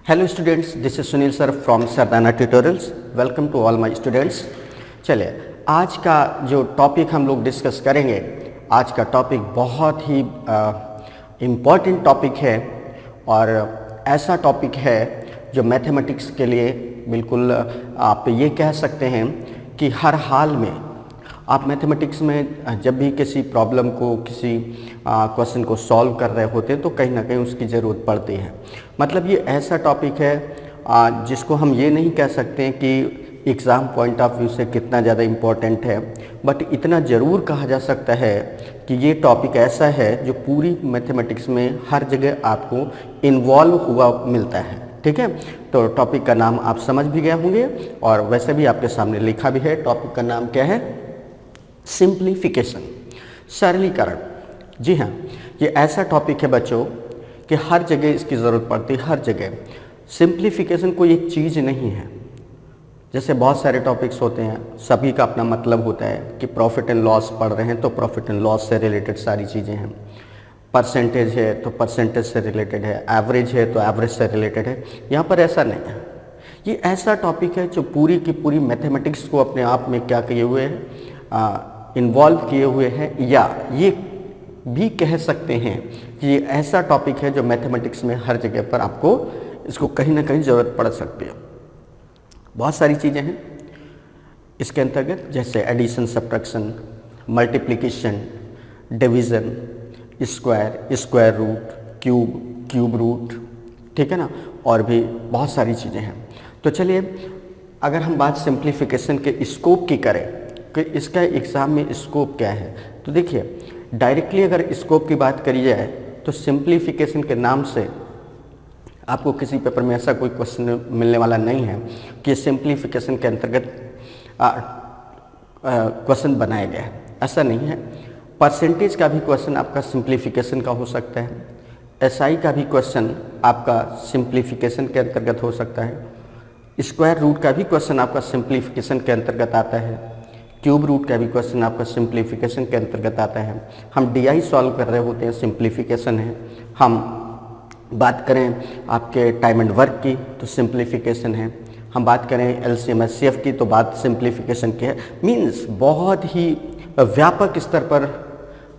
Hello students, this is Sunil sir from Sardana tutorials. Welcome to all my students. चलिए, आज का जो टॉपिक हम लोग डिस्कस करेंगे, आज का टॉपिक बहुत ही इम्पॉर्टेंट टॉपिक है और ऐसा टॉपिक है जो मैथमेटिक्स के लिए बिल्कुल आप ये कह सकते हैं कि हर हाल में आप मैथमेटिक्स में जब भी किसी प्रॉब्लम को, किसी क्वेश्चन को सॉल्व कर रहे होते हैं तो कहीं ना कहीं उसकी ज़रूरत पड़ती है। मतलब ये ऐसा टॉपिक है जिसको हम ये नहीं कह सकते हैं कि एग्ज़ाम पॉइंट ऑफ व्यू से कितना ज़्यादा इम्पोर्टेंट है, बट इतना ज़रूर कहा जा सकता है कि ये टॉपिक ऐसा है जो पूरी मैथमेटिक्स में हर जगह आपको इन्वॉल्व हुआ मिलता है। ठीक है, तो टॉपिक का नाम आप समझ भी गए होंगे और वैसे भी आपके सामने लिखा भी है। टॉपिक का नाम क्या है? सिंप्लीफिकेशन, सरलीकरण। जी हाँ, ये ऐसा टॉपिक है बच्चों कि हर जगह इसकी ज़रूरत पड़ती है, हर जगह। सिंप्लीफिकेशन कोई एक चीज़ नहीं है। जैसे बहुत सारे टॉपिक्स होते हैं, सभी का अपना मतलब होता है कि प्रॉफिट एंड लॉस पढ़ रहे हैं तो प्रॉफिट एंड लॉस से रिलेटेड सारी चीज़ें हैं, परसेंटेज है तो परसेंटेज से रिलेटेड है, एवरेज है तो एवरेज से रिलेटेड है। यहाँ पर ऐसा नहीं है। ये ऐसा टॉपिक है जो पूरी की पूरी मैथमेटिक्स को अपने आप में क्या किए हुए है, इन्वॉल्व किए हुए हैं, या ये भी कह सकते हैं कि ये ऐसा टॉपिक है जो मैथमेटिक्स में हर जगह पर आपको इसको कहीं ना कहीं ज़रूरत पड़ सकती है। बहुत सारी चीज़ें हैं इसके अंतर्गत, जैसे addition, subtraction, multiplication, division, square, square root, cube, cube root, ठीक है ना, और भी बहुत सारी चीज़ें हैं। तो चलिए, अगर हम बात सिंप्लीफिकेशन के स्कोप की करें कि इसका एग्ज़ाम में स्कोप क्या है, तो देखिए, डायरेक्टली अगर स्कोप की बात करी जाए तो सिंप्लीफिकेशन के नाम से आपको किसी पेपर में ऐसा कोई क्वेश्चन मिलने वाला नहीं है कि सिंप्लीफिकेशन के अंतर्गत क्वेश्चन बनाया गया है। ऐसा नहीं है। परसेंटेज का भी क्वेश्चन आपका सिंप्लीफिकेशन का हो सकता है, एसआई का भी क्वेश्चन आपका सिंप्लीफिकेशन के अंतर्गत हो सकता है, स्क्वायर रूट का भी क्वेश्चन आपका सिंप्लीफिकेशन के अंतर्गत आता है, क्यूब रूट का भी क्वेश्चन आपका सिंप्लीफिकेशन के अंतर्गत आता है। हम डीआई सॉल्व कर रहे होते हैं, सिंप्लीफिकेशन है। हम बात करें आपके टाइम एंड वर्क की तो सिंप्लीफिकेशन है। हम बात करें एलसीएम एचसीएफ की तो बात सिंप्लीफिकेशन की है। मीन्स बहुत ही व्यापक स्तर पर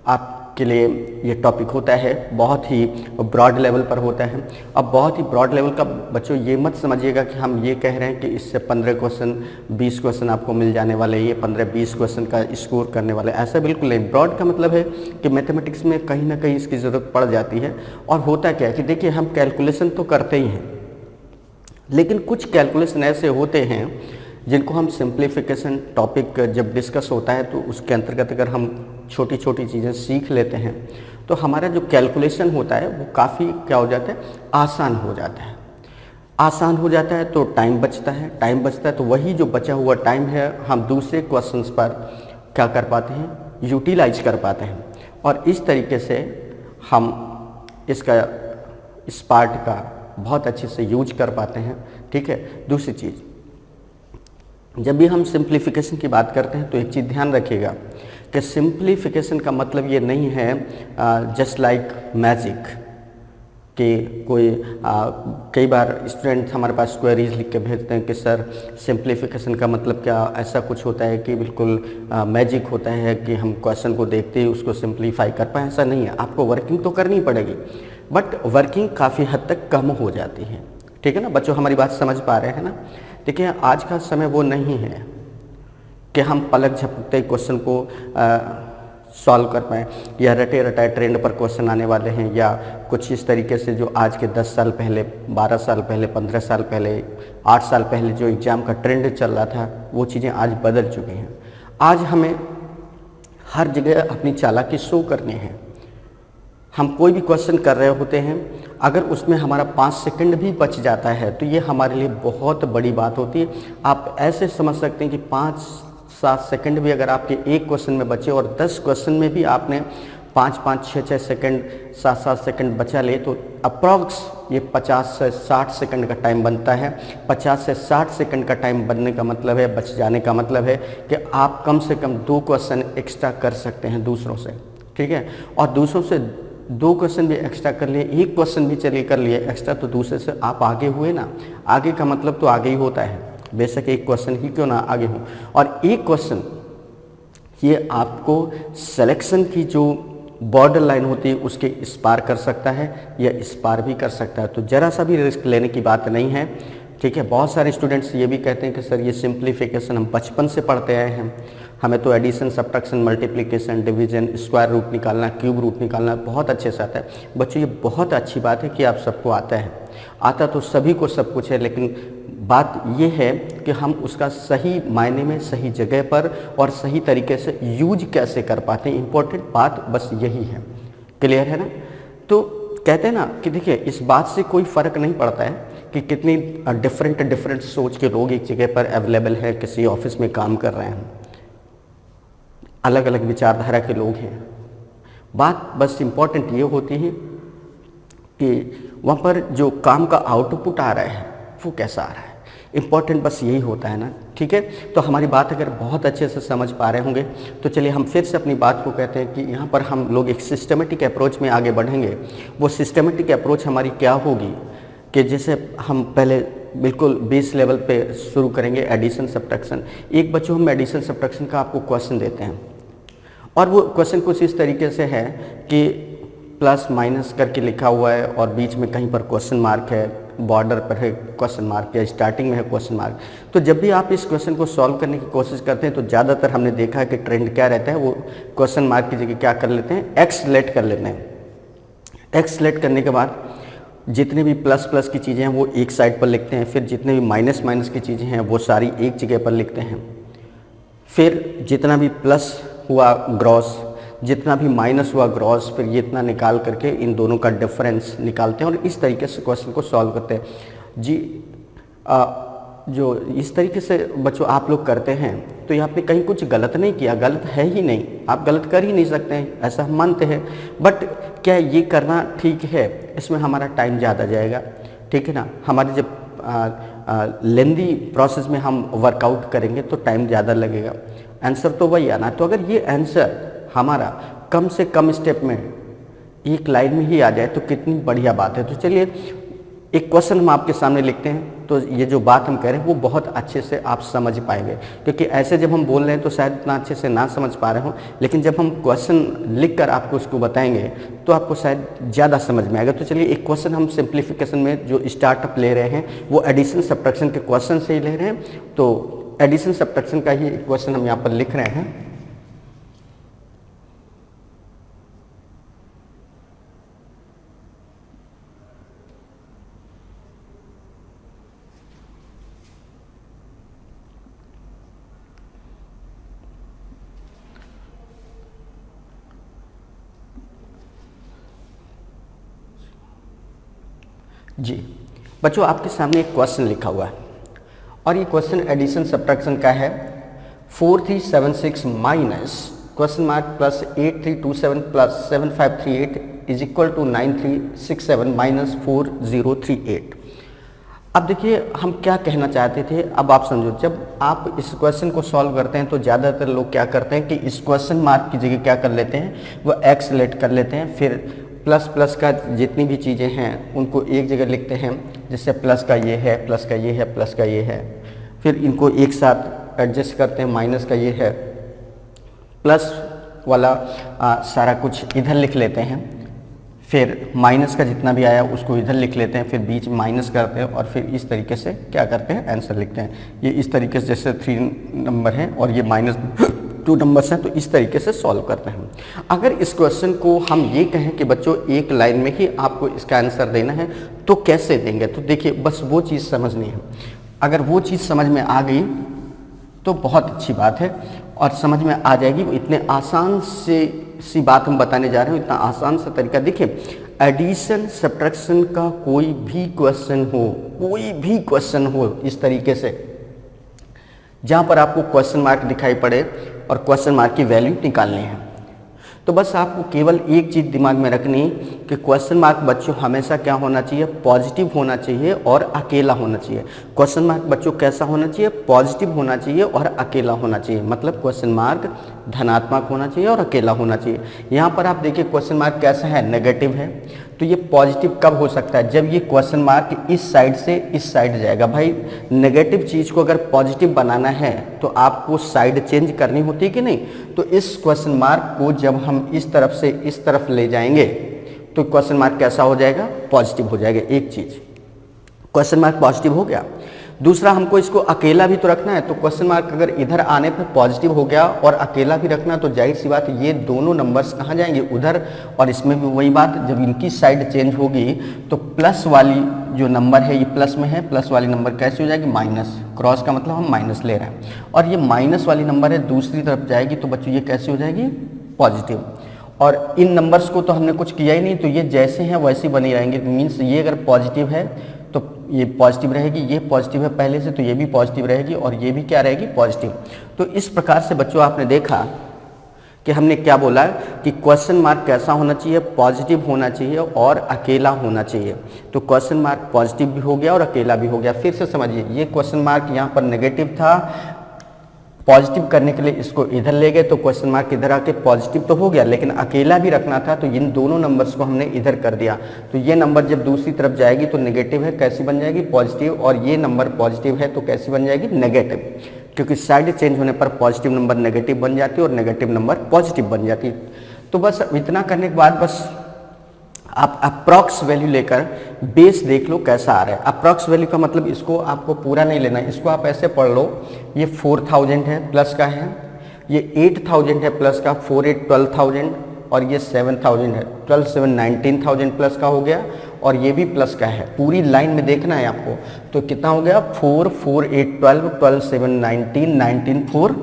आपके लिए ये टॉपिक होता है, बहुत ही ब्रॉड लेवल पर होता है। अब बहुत ही ब्रॉड लेवल का बच्चों ये मत समझिएगा कि हम ये कह रहे हैं कि इससे 15 क्वेश्चन 20 क्वेश्चन आपको मिल जाने वाले, ये 15-20 क्वेश्चन का स्कोर करने वाले, ऐसा बिल्कुल नहीं। ब्रॉड का मतलब है कि मैथमेटिक्स में कहीं ना कहीं इसकी ज़रूरत पड़ जाती है। और होता क्या है कि देखिए, हम कैलकुलेशन तो करते ही हैं, लेकिन कुछ कैलकुलेशन ऐसे होते हैं जिनको हम सिंप्लीफिकेशन टॉपिक जब डिस्कस होता है तो उसके अंतर्गत अगर हम छोटी छोटी चीज़ें सीख लेते हैं तो हमारा जो कैलकुलेशन होता है वो काफ़ी क्या हो जाता है, आसान हो जाता है। आसान हो जाता है तो टाइम बचता है, टाइम बचता है तो वही जो बचा हुआ टाइम है हम दूसरे क्वेश्चंस पर क्या कर पाते हैं, यूटिलाइज कर पाते हैं। और इस तरीके से हम इसका इस पार्ट का बहुत अच्छे से यूज कर पाते हैं। ठीक है। दूसरी चीज़, जब भी हम सिंप्लीफिकेशन की बात करते हैं तो एक चीज़ ध्यान रखिएगा कि सिंप्लीफिकेशन का मतलब ये नहीं है जस्ट लाइक मैजिक कि कोई कई बार स्टूडेंट हमारे पास क्वेरीज लिख के भेजते हैं कि सर सिंप्लीफिकेशन का मतलब क्या, ऐसा कुछ होता है कि बिल्कुल मैजिक होता है कि हम क्वेश्चन को देखते ही उसको सिंप्लीफाई कर पाएँ। ऐसा नहीं है। आपको वर्किंग तो करनी पड़ेगी, बट वर्किंग काफ़ी हद तक कम हो जाती है। ठीक है ना बच्चों, हमारी बात समझ पा रहे हैं ना? देखिए, आज का समय वो नहीं है कि हम पलक झपकते क्वेश्चन को सॉल्व कर पाएँ, या रटे रटाए ट्रेंड पर क्वेश्चन आने वाले हैं, या कुछ इस तरीके से जो आज के 10 साल पहले, 12 साल पहले, 15 साल पहले, 8 साल पहले जो एग्ज़ाम का ट्रेंड चल रहा था वो चीज़ें आज बदल चुकी हैं। आज हमें हर जगह अपनी चालाकी शो करनी है। हम कोई भी क्वेश्चन कर रहे होते हैं, अगर उसमें हमारा 5 सेकंड भी बच जाता है तो ये हमारे लिए बहुत बड़ी बात होती है। आप ऐसे समझ सकते हैं कि 5-7 सेकंड भी अगर आपके एक क्वेश्चन में बचे और 10 क्वेश्चन में भी आपने 5-5, 6-6 सेकंड, 7-7 सेकंड बचा ले तो अप्रॉक्स ये 50 से 60 सेकंड का टाइम बनता है। 50 से 60 सेकंड का टाइम बनने का मतलब है, बच जाने का मतलब है कि आप कम से कम 2 क्वेश्चन एक्स्ट्रा कर सकते हैं दूसरों से। ठीक है। और दूसरों से 2 क्वेश्चन भी एक्स्ट्रा कर लिए, 1 क्वेश्चन भी चलिए कर लिए एक्स्ट्रा, तो दूसरे से आप आगे हुए ना। आगे का मतलब तो आगे ही होता है, बेशक 1 क्वेश्चन ही क्यों ना आगे हो। और 1 क्वेश्चन ये आपको सिलेक्शन की जो बॉर्डर लाइन होती है उसके इस पार कर सकता है या इस पार भी कर सकता है। तो ज़रा सा भी रिस्क लेने की बात नहीं है, ठीक है। बहुत सारे स्टूडेंट्स ये भी कहते हैं कि सर ये सिंप्लीफिकेशन हम बचपन से पढ़ते आए हैं, हमें तो addition, subtraction, multiplication, division, square root निकालना, क्यूब रूट निकालना बहुत अच्छे से आता है। बच्चों ये बहुत अच्छी बात है कि आप सबको आता है, आता तो सभी को सब कुछ है, लेकिन बात ये है कि हम उसका सही मायने में, सही जगह पर और सही तरीके से यूज कैसे कर पाते हैं। इम्पोर्टेंट बात बस यही है। क्लियर है ना? तो कहते हैं ना कि देखिए इस बात से कोई फ़र्क नहीं पड़ता है कि कितनी डिफरेंट सोच के लोग एक जगह पर अवेलेबल हैं, किसी ऑफिस में काम कर रहे हैं, अलग अलग विचारधारा के लोग हैं। बात बस इम्पॉर्टेंट ये होती है कि वहाँ पर जो काम का आउटपुट आ रहा है वो कैसा आ रहा है। इम्पॉर्टेंट बस यही होता है ना, ठीक है। तो हमारी बात अगर बहुत अच्छे से समझ पा रहे होंगे तो चलिए हम फिर से अपनी बात को कहते हैं कि यहाँ पर हम लोग एक सिस्टमेटिक अप्रोच में आगे बढ़ेंगे। वो सिस्टमेटिक अप्रोच हमारी क्या होगी कि जैसे हम पहले बिल्कुल बेस लेवल पे शुरू करेंगे एडिशन सब्ट्रैक्शन। एक बच्चों हम एडिशन सब्ट्रैक्शन का आपको क्वेश्चन देते हैं और वो क्वेश्चन कुछ इस तरीके से है कि प्लस माइनस करके लिखा हुआ है और बीच में कहीं पर क्वेश्चन मार्क है, बॉर्डर पर है क्वेश्चन मार्क या स्टार्टिंग में है क्वेश्चन मार्क। तो जब भी आप इस क्वेश्चन को सॉल्व करने की कोशिश करते हैं तो ज़्यादातर हमने देखा है कि ट्रेंड क्या रहता है, वो क्वेश्चन मार्क की जगह क्या कर लेते हैं, एक्स सेलेक्ट कर लेते हैं। एक्स सेलेक्ट करने के बाद जितने भी प्लस प्लस की चीज़ें हैं वो एक साइड पर लिखते हैं, फिर जितने भी माइनस माइनस की चीज़ें हैं वो सारी एक जगह पर लिखते हैं। फिर जितना भी प्लस हुआ ग्रॉस, जितना भी माइनस हुआ ग्रॉस, फिर ये इतना निकाल करके इन दोनों का डिफरेंस निकालते हैं और इस तरीके से क्वेश्चन को सॉल्व करते हैं जी। जो इस तरीके से बच्चों आप लोग करते हैं तो ये आपने कहीं कुछ गलत नहीं किया, गलत है ही नहीं, आप गलत कर ही नहीं सकते हैं, ऐसा हम मानते हैं। बट क्या ये करना ठीक है? इसमें हमारा टाइम ज़्यादा जाएगा, ठीक है ना। हमारे जब लेंदी प्रोसेस में हम वर्कआउट करेंगे तो टाइम ज़्यादा लगेगा, आंसर तो वही आना। तो अगर ये आंसर हमारा कम से कम स्टेप में एक लाइन में ही आ जाए तो कितनी बढ़िया बात है। तो चलिए एक क्वेश्चन हम आपके सामने लिखते हैं तो ये जो बात हम कह रहे हैं वो बहुत अच्छे से आप समझ पाएंगे, क्योंकि ऐसे जब हम बोल रहे हैं तो शायद इतना अच्छे से ना समझ पा रहे हो, लेकिन जब हम क्वेश्चन लिख कर आपको उसको बताएंगे तो आपको शायद ज़्यादा समझ में आएगा। तो चलिए एक क्वेश्चन हम सिंप्लीफिकेशन में जो स्टार्टअप ले रहे हैं वो एडिशन सब्ट्रैक्शन के क्वेश्चन से ही ले रहे हैं। तो एडिशन सब्ट्रैक्शन का ही क्वेश्चन हम यहाँ पर लिख रहे हैं। जी बच्चों, आपके सामने एक क्वेश्चन लिखा हुआ है और ये क्वेश्चन एडिशन सब्ट्रैक्शन का है। 4376 minus question mark plus 8327 plus 7538 is equal to 9367 minus 4038। अब देखिए हम क्या कहना चाहते थे, अब आप समझो। जब आप इस क्वेश्चन को सॉल्व करते हैं तो ज़्यादातर लोग क्या करते हैं कि इस क्वेश्चन मार्क की जगह क्या कर लेते हैं, वो एक्स सेलेक्ट कर लेते हैं, फिर प्लस प्लस का जितनी भी चीज़ें हैं उनको एक जगह लिखते हैं, जैसे प्लस का ये है, प्लस का ये है, प्लस का ये है, फिर इनको एक साथ एडजस्ट करते हैं, माइनस का ये है, प्लस वाला सारा कुछ इधर लिख लेते हैं, फिर माइनस का जितना भी आया उसको इधर लिख लेते हैं, फिर बीच माइनस करते हैं और फिर इस तरीके से क्या करते हैं, आंसर लिखते हैं। ये इस तरीके से जैसे 3 नंबर है और ये माइनस 2 नंबर्स हैं, तो इस तरीके से सॉल्व करते हैं। अगर इस क्वेश्चन को हम ये कहें कि बच्चों एक लाइन में ही आपको इसका आंसर देना है तो कैसे देंगे? तो देखिए बस वो चीज़ समझनी है। अगर वो चीज़ समझ में आ गई तो बहुत अच्छी बात है और समझ में आ जाएगी। इतने आसान सी बात हम बताने जा रहे हैं, इतना आसान सा तरीका। देखिए एडिशन सब्ट्रैक्शन का कोई भी क्वेश्चन हो इस तरीके से, जहाँ पर आपको क्वेश्चन मार्क दिखाई पड़े और क्वेश्चन मार्क की वैल्यू निकालनी है, तो बस आपको केवल एक चीज़ दिमाग में रखनी कि क्वेश्चन मार्क बच्चों हमेशा क्या होना चाहिए, पॉजिटिव होना चाहिए और अकेला होना चाहिए। क्वेश्चन मार्क बच्चों कैसा होना चाहिए, पॉजिटिव होना चाहिए और अकेला होना चाहिए। मतलब क्वेश्चन मार्क धनात्मक होना चाहिए और अकेला होना चाहिए। यहाँ पर आप देखिए क्वेश्चन मार्क कैसा है, नेगेटिव है। तो ये पॉजिटिव कब हो सकता है, जब ये क्वेश्चन मार्क इस साइड से इस साइड जाएगा। भाई नेगेटिव चीज़ को अगर पॉजिटिव बनाना है तो आपको साइड चेंज करनी होती है कि नहीं। तो इस क्वेश्चन मार्क को जब हम इस तरफ से इस तरफ ले जाएंगे तो क्वेश्चन मार्क कैसा हो जाएगा, पॉजिटिव हो जाएगा। एक चीज़ क्वेश्चन मार्क पॉजिटिव हो गया। दूसरा हमको इसको अकेला भी तो रखना है, तो क्वेश्चन मार्क अगर इधर आने पर पॉजिटिव हो गया और अकेला भी रखना, तो जाहिर सी बात ये दोनों नंबर्स कहाँ जाएंगे, उधर। और इसमें भी वही बात, जब इनकी साइड चेंज होगी तो प्लस वाली जो नंबर है ये प्लस में है, प्लस वाली नंबर कैसे हो जाएगी, माइनस। क्रॉस का मतलब हम माइनस ले रहे हैं और ये माइनस वाली नंबर है दूसरी तरफ जाएगी, तो बच्चों ये कैसे हो जाएगी, पॉजिटिव। और इन नंबर्स को तो हमने कुछ किया ही नहीं, तो ये जैसे हैं वैसे बने रहेंगे। मीन्स ये अगर पॉजिटिव है तो ये पॉजिटिव रहेगी, ये पॉजिटिव है पहले से तो ये भी पॉजिटिव रहेगी और ये भी क्या रहेगी, पॉजिटिव। तो इस प्रकार से बच्चों आपने देखा कि हमने क्या बोला कि क्वेश्चन मार्क कैसा होना चाहिए, पॉजिटिव होना चाहिए और अकेला होना चाहिए। तो क्वेश्चन मार्क पॉजिटिव भी हो गया और अकेला भी हो गया। फिर से समझिए, ये क्वेश्चन मार्क यहाँ पर नेगेटिव था, पॉजिटिव करने के लिए इसको इधर ले गए तो क्वेश्चन मार्क इधर आके पॉजिटिव तो हो गया, लेकिन अकेला भी रखना था तो इन दोनों नंबर्स को हमने इधर कर दिया। तो ये नंबर जब दूसरी तरफ जाएगी तो नेगेटिव है, कैसी बन जाएगी, पॉजिटिव। और ये नंबर पॉजिटिव है तो कैसी बन जाएगी, नेगेटिव। क्योंकि साइड चेंज होने पर पॉजिटिव नंबर नेगेटिव बन जाती है और नेगेटिव नंबर पॉजिटिव बन जाती है। तो बस इतना करने के बाद बस आप अप्रॉक्स वैल्यू लेकर बेस देख लो कैसा आ रहा है। अप्रॉक्स वैल्यू का मतलब इसको आपको पूरा नहीं लेना है, इसको आप ऐसे पढ़ लो, ये 4000 है प्लस का है, ये 8000 है प्लस का, 4 8 12,000 और ये 7000 है, 12 7 19,000 प्लस का हो गया और ये भी प्लस का है। पूरी लाइन में देखना है आपको। तो कितना हो गया, 4 4 8 12 12 7 19 19 4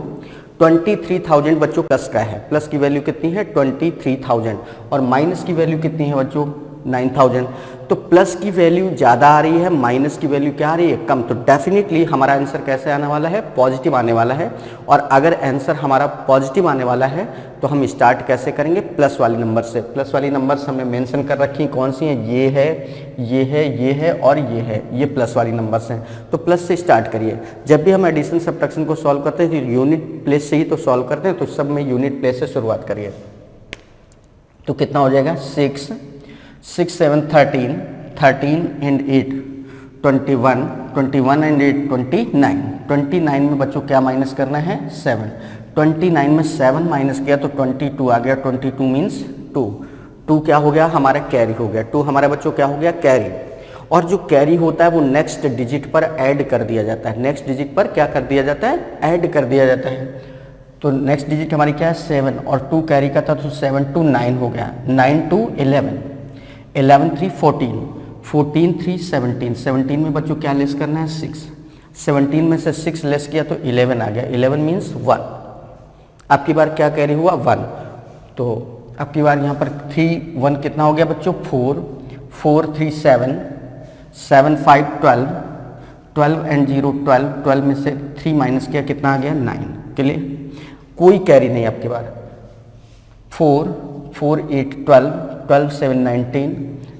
23,000 बच्चों प्लस का है। प्लस की वैल्यू कितनी है, 23,000 और माइनस की वैल्यू कितनी है बच्चों, 9,000। तो प्लस की वैल्यू ज़्यादा आ रही है, माइनस की वैल्यू क्या आ रही है, कम। तो डेफिनेटली हमारा आंसर कैसे आने वाला है, पॉजिटिव आने वाला है। और अगर आंसर हमारा पॉजिटिव आने वाला है तो हम स्टार्ट कैसे करेंगे, प्लस वाली नंबर से। प्लस वाली नंबर्स हमने मेंशन कर रखी हैं, कौन सी हैं, ये है, ये है, ये है और ये है, ये प्लस वाली नंबर्स हैं। तो प्लस से स्टार्ट करिए। जब भी हम एडिशन सब्ट्रैक्शन को सॉल्व करते हैं तो यूनिट प्लेस से ही तो सॉल्व करते हैं, तो सब में यूनिट प्लेस से शुरुआत करिए। तो कितना हो जाएगा, 6 6 7 13 13 एंड 8 21 21 एंड 8 29 29 में बच्चों क्या माइनस करना है, 7। 29 में 7 माइनस किया तो 22 आ गया। 22 मीन्स 2 2 क्या हो गया, हमारा कैरी हो गया। 2 हमारे बच्चों क्या हो गया, कैरी। और जो कैरी होता है वो नेक्स्ट डिजिट पर ऐड कर दिया जाता है। नेक्स्ट डिजिट पर क्या कर दिया जाता है, ऐड कर दिया जाता है। तो नेक्स्ट डिजिट हमारी क्या है, 7 और 2 कैरी का था तो 7 2 9 हो गया। 9 2 11 11 3 14 14 3 17 17 में बच्चों क्या लेस करना है, 6। 17 में से 6 लेस किया तो 11 आ गया। 11 मीन्स 1। आपकी बार क्या कैरी हुआ, 1। तो आपकी बार यहाँ पर 3 1 कितना हो गया बच्चों, 4 4 3 7 7 5 12 12 एंड 0 12 12 में से 3 माइनस किया कितना आ गया, 9 के लिए कोई कैरी नहीं। आपकी बार 4 4 8 12 12 7 19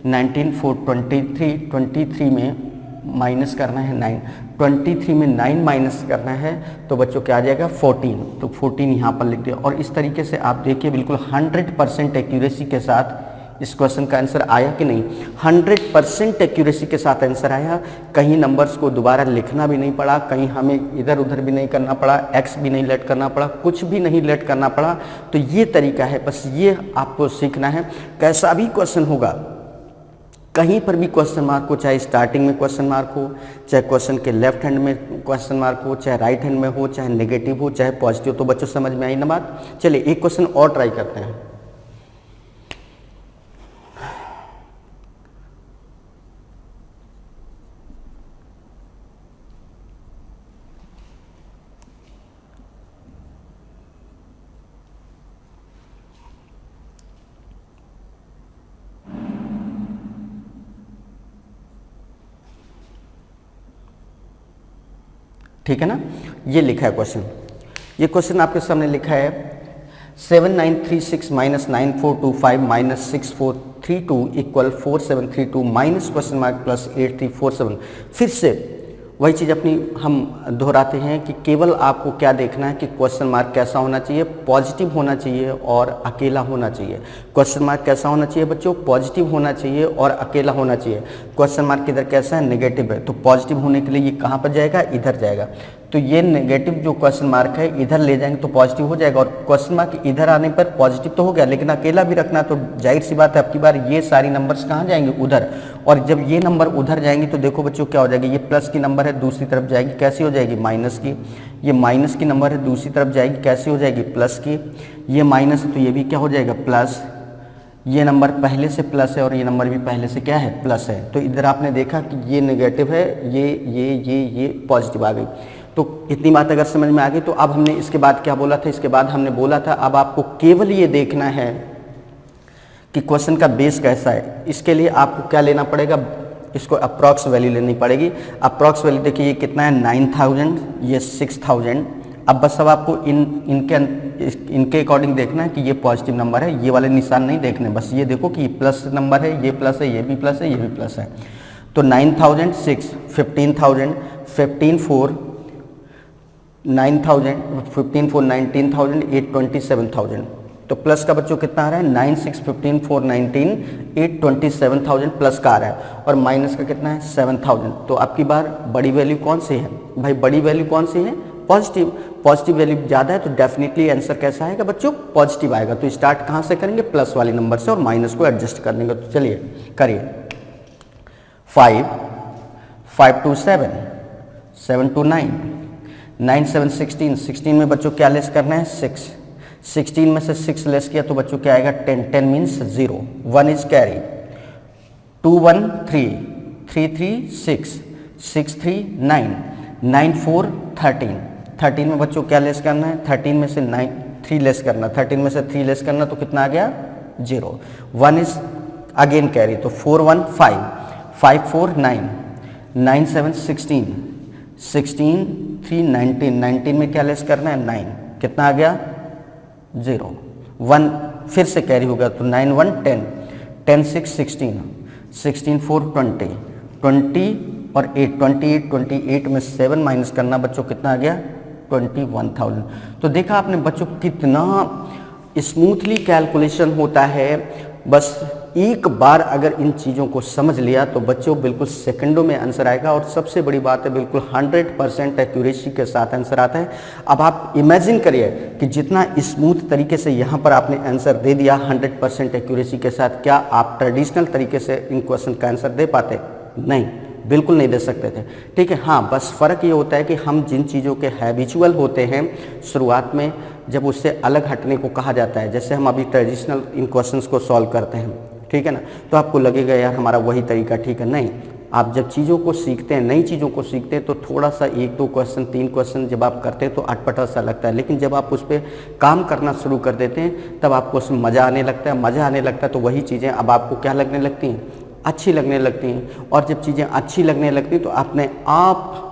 19 4 23 23 में माइनस करना है 9 23 में 9 माइनस करना है तो बच्चों क्या आ जाएगा, 14। तो 14 यहाँ पर लिख दिया। और इस तरीके से आप देखिए बिल्कुल 100% एक्यूरेसी के साथ इस क्वेश्चन का आंसर आया कि नहीं, 100% एक्यूरेसी के साथ आंसर आया। कहीं नंबर्स को दोबारा लिखना भी नहीं पड़ा, कहीं हमें इधर उधर भी नहीं करना पड़ा, एक्स भी नहीं लेट करना पड़ा, कुछ भी नहीं लेट करना पड़ा। तो ये तरीका है, बस ये आपको सीखना है। कैसा भी क्वेश्चन होगा, कहीं पर भी क्वेश्चन मार्क हो, चाहे स्टार्टिंग में क्वेश्चन मार्क हो, चाहे क्वेश्चन के लेफ्ट हैंड में क्वेश्चन मार्क हो, चाहे राइट हैंड में हो, चाहे नेगेटिव हो, चाहे पॉजिटिव। तो बच्चों समझ में आई ना बात। चलिए एक क्वेश्चन और ट्राई करते हैं। ठीक है ना, ये लिखा है क्वेश्चन। ये क्वेश्चन आपके सामने लिखा है, 7936 minus 9425 minus 6432 equal 4732 minus question mark plus 8347। फिर से वही चीज़ अपनी हम दोहराते हैं कि केवल आपको क्या देखना है कि क्वेश्चन मार्क कैसा होना चाहिए, पॉजिटिव होना चाहिए और अकेला होना चाहिए। क्वेश्चन मार्क कैसा होना चाहिए बच्चों, पॉजिटिव होना चाहिए और अकेला होना चाहिए। क्वेश्चन मार्क इधर कैसा है, नेगेटिव है, तो पॉजिटिव होने के लिए ये कहाँ पर जाएगा, इधर जाएगा। तो ये नेगेटिव जो क्वेश्चन मार्क है इधर ले जाएंगे तो पॉजिटिव हो जाएगा, और क्वेश्चन मार्क इधर आने पर पॉजिटिव तो हो गया, लेकिन अकेला भी रखना, तो जाहिर सी बात है अब की बार ये सारी नंबर्स कहाँ जाएंगे, उधर। और जब ये नंबर उधर जाएंगे तो देखो बच्चों क्या हो जाएगी, ये प्लस की नंबर है दूसरी तरफ जाएगी, कैसी हो जाएगी, माइनस की। ये माइनस की नंबर है दूसरी तरफ जाएगी, कैसी हो जाएगी, प्लस की। ये माइनस है तो ये भी क्या हो जाएगा, प्लस। ये नंबर पहले से प्लस है और ये नंबर भी पहले से क्या है, प्लस है। तो इधर आपने देखा कि ये नेगेटिव है, ये पॉजिटिव आ गई। तो इतनी बात अगर समझ में आ गई तो अब हमने इसके बाद क्या बोला था, इसके बाद हमने बोला था अब आपको केवल ये देखना है कि क्वेश्चन का बेस कैसा है। इसके लिए आपको क्या लेना पड़ेगा, इसको अप्रॉक्स वैल्यू लेनी पड़ेगी। अप्रॉक्स वैल्यू देखिए ये कितना है, 9000, ये 6000। अब बस अब आपको इनके अकॉर्डिंग देखना है कि ये पॉजिटिव नंबर है, ये वाले निशान नहीं देखने, बस ये देखो कि ये प्लस नंबर है, ये प्लस है, ये भी प्लस है, ये भी प्लस है। तो 9000, 6, 15000, 15 4 9000, 15 4 19000, 8 27,000। तो प्लस का बच्चों कितना आ रहा है, 9 6 15 4 19 8 27,000 प्लस का आ रहा है, और माइनस का कितना है, 7,000। तो आपकी बार बड़ी वैल्यू कौन सी है भाई, बड़ी वैल्यू कौन सी है, पॉजिटिव। पॉजिटिव वैल्यू ज़्यादा है तो डेफिनेटली आंसर कैसा आएगा बच्चों, पॉजिटिव आएगा। तो स्टार्ट कहाँ से करेंगे, प्लस वाले नंबर से, और माइनस को एडजस्ट कर लेंगे। तो चलिए करिए, 5 5 2 7 7 2 9 9 7 16 16 में बच्चों क्या लेस करना है, 6 16 में से 6 लेस किया तो बच्चों क्या आएगा, 10 10 मीन्स 0, 1 इज कैरी, 2 1 3 3 3 6 6 3 9 9 4 13 13 में बच्चों क्या लेस करना है, 13 में से 3 लेस करना, 13 में से 3 लेस करना तो कितना आ गया, 0, 1 इज अगेन कैरी, तो 4 1 5 5 4 9 9 7 16 16 3 19 19 में क्या लेस करना है, 9, कितना आ गया, 0, 1 फिर से कैरी होगा तो 9 1 10 10 6 16 16 4 20 20 और 8 28 28 में 7 माइनस करना बच्चों कितना आ गया, 21,000। तो देखा आपने बच्चों कितना स्मूथली कैलकुलेशन होता है। बस एक बार अगर इन चीज़ों को समझ लिया तो बच्चों बिल्कुल सेकंडों में आंसर आएगा, और सबसे बड़ी बात है बिल्कुल 100% एक्यूरेसी के साथ आंसर आता है। अब आप इमेजिन करिए कि जितना स्मूथ तरीके से यहाँ पर आपने आंसर दे दिया 100% एक्यूरेसी के साथ, क्या आप ट्रेडिशनल तरीके से इन क्वेश्चन का आंसर दे पाते, नहीं, बिल्कुल नहीं दे सकते थे। ठीक है, हाँ बस फ़र्क ये होता है कि हम जिन चीज़ों के हैबिचुअल होते हैं शुरुआत में, जब उससे अलग हटने को कहा जाता है, जैसे हम अभी ट्रेडिशनल इन क्वेश्चंस को सॉल्व करते हैं, ठीक है ना, तो आपको लगेगा यार हमारा वही तरीका ठीक है, नहीं। आप जब चीज़ों को सीखते हैं, नई चीज़ों को सीखते हैं, तो थोड़ा सा 1 2 क्वेश्चन 3 क्वेश्चन जब आप करते हैं तो अटपटा सा लगता है, लेकिन जब आप उस पर काम करना शुरू कर देते हैं तब आपको उसमें मज़ा आने लगता है। मज़ा आने लगता है तो वही चीज़ें अब आपको क्या लगने लगती हैं, अच्छी लगने लगती हैं, और जब चीज़ें अच्छी लगने लगती हैं तो अपने आप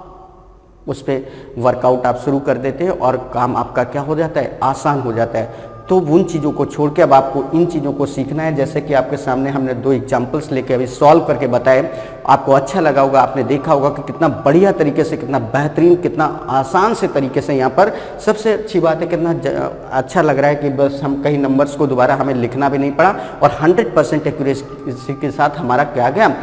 उस पर वर्कआउट आप शुरू कर देते हैं और काम आपका क्या हो जाता है, आसान हो जाता है। तो उन चीज़ों को छोड़ के अब आपको इन चीज़ों को सीखना है। जैसे कि आपके सामने हमने 2 एग्जाम्पल्स लेके अभी सॉल्व करके बताए, आपको अच्छा लगा होगा, आपने देखा होगा कि कितना बढ़िया तरीके से, कितना बेहतरीन, कितना आसान से तरीके से यहाँ पर सबसे अच्छी बात है कितना अच्छा लग रहा है कि बस हम कई नंबर्स को दोबारा हमें लिखना भी नहीं पड़ा, और 100% एक्यूरेसी के साथ हमारा क्या गया,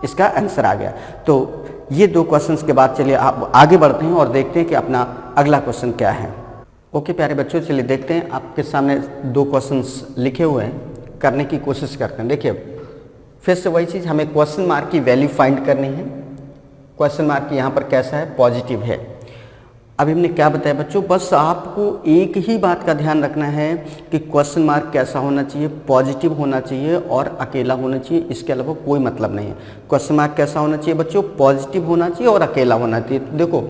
इसका आंसर आ गया। तो ये 2 क्वेश्चंस के बाद चलिए आप आगे बढ़ते हैं और देखते हैं कि अपना अगला क्वेश्चन क्या है। ओके प्यारे बच्चों, चलिए देखते हैं। आपके सामने 2 क्वेश्चंस लिखे हुए हैं, करने की कोशिश करते हैं। देखिए फिर से वही चीज़, हमें क्वेश्चन मार्क की वैल्यू फाइंड करनी है। क्वेश्चन मार्क की यहाँ पर कैसा है, पॉजिटिव है। अभी हमने क्या बताया बच्चों, बस आपको एक ही बात का ध्यान रखना है कि क्वेश्चन मार्क कैसा होना चाहिए, पॉजिटिव होना चाहिए और अकेला होना चाहिए, इसके अलावा कोई मतलब नहीं है। क्वेश्चन मार्क कैसा होना चाहिए बच्चों, पॉजिटिव होना चाहिए और अकेला होना चाहिए। तो देखो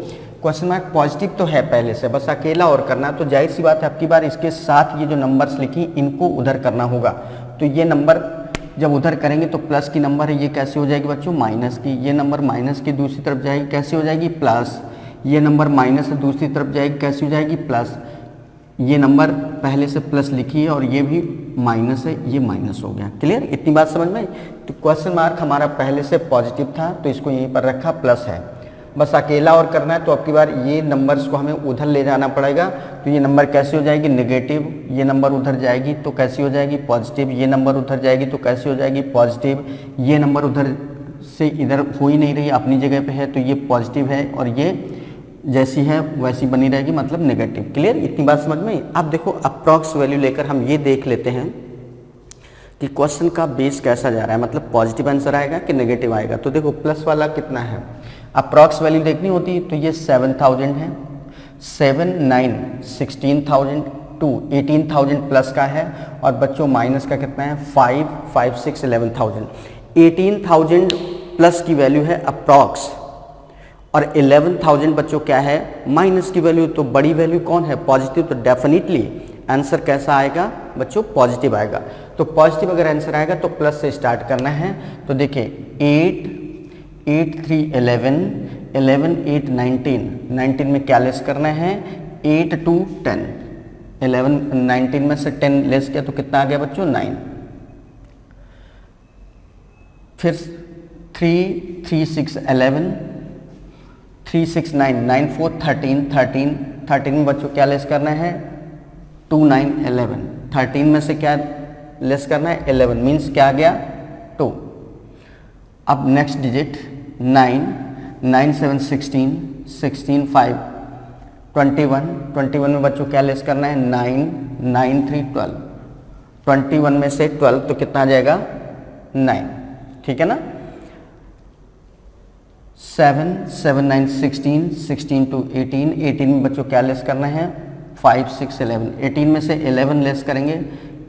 क्वेश्चन मार्क पॉजिटिव तो है पहले से, बस अकेला और करना है। तो जाहिर सी बात है आपकी बार इसके साथ ये जो नंबर्स लिखी इनको उधर करना होगा। तो ये नंबर जब उधर करेंगे तो प्लस की नंबर है, ये कैसे हो जाएगी बच्चों, माइनस की। ये नंबर माइनस की दूसरी तरफ जाएगी, कैसे हो जाएगी, प्लस। ये नंबर माइनस से दूसरी तरफ जाएगी, कैसी हो जाएगी, प्लस। ये नंबर पहले से प्लस लिखी है और ये भी माइनस है, ये माइनस हो गया। क्लियर, इतनी बात समझ में आई। तो क्वेश्चन मार्क हमारा पहले से पॉजिटिव था तो इसको यहीं पर रखा, प्लस है, बस अकेला और करना है। तो अब की बार ये नंबर्स को हमें उधर ले जाना पड़ेगा। तो ये नंबर कैसी हो जाएगी, नेगेटिव, ये नंबर उधर जाएगी तो कैसी हो जाएगी, पॉजिटिव, ये नंबर उधर जाएगी तो कैसी हो जाएगी, पॉजिटिव, ये नंबर उधर से इधर हो ही नहीं रही, अपनी जगह पे है तो ये पॉजिटिव है, और ये जैसी है वैसी बनी रहेगी, मतलब नेगेटिव। क्लियर, इतनी बात समझ में। अब देखो अप्रॉक्स वैल्यू लेकर हम ये देख लेते हैं कि क्वेश्चन का बेस कैसा जा रहा है, मतलब पॉजिटिव आंसर आएगा कि नेगेटिव आएगा। तो देखो प्लस वाला कितना है, अप्रॉक्स वैल्यू देखनी होती है तो ये 7000 है, 7 9 16,000 2 18,000 प्लस का है, और बच्चों माइनस का कितना है 5 5 6 11,000। 18,000 प्लस की वैल्यू है अप्रॉक्स, और 11,000 बच्चों क्या है, माइनस की वैल्यू। तो बड़ी वैल्यू कौन है, पॉजिटिव, तो डेफिनेटली आंसर कैसा आएगा बच्चों, पॉजिटिव आएगा। तो पॉजिटिव अगर आंसर आएगा तो प्लस से स्टार्ट करना है। तो देखिए 8 8 3 11 11 8 19 19 में क्या लेस करना है, 8 2 10 11 19 में से 10 लेस किया तो कितना आ गया बच्चों, 9। फिर 3 3 6 11 3 6 9 9 4 13 13 13 में बच्चों क्या लेस करना है, 2 9 11 13 में से क्या लेस करना है, 11 मीन्स क्या आ गया, 2। अब नेक्स्ट डिजिट 9 9 7 16 16 5 21 21 में बच्चों क्या लेस करना है, 9 9 3 12 21 में से 12 तो कितना आ जाएगा, 9। ठीक है ना। 7 7 9 16 16 to 18 18 में बच्चों क्या लेस करना है, 5 6 11 18 में से 11 लेस करेंगे,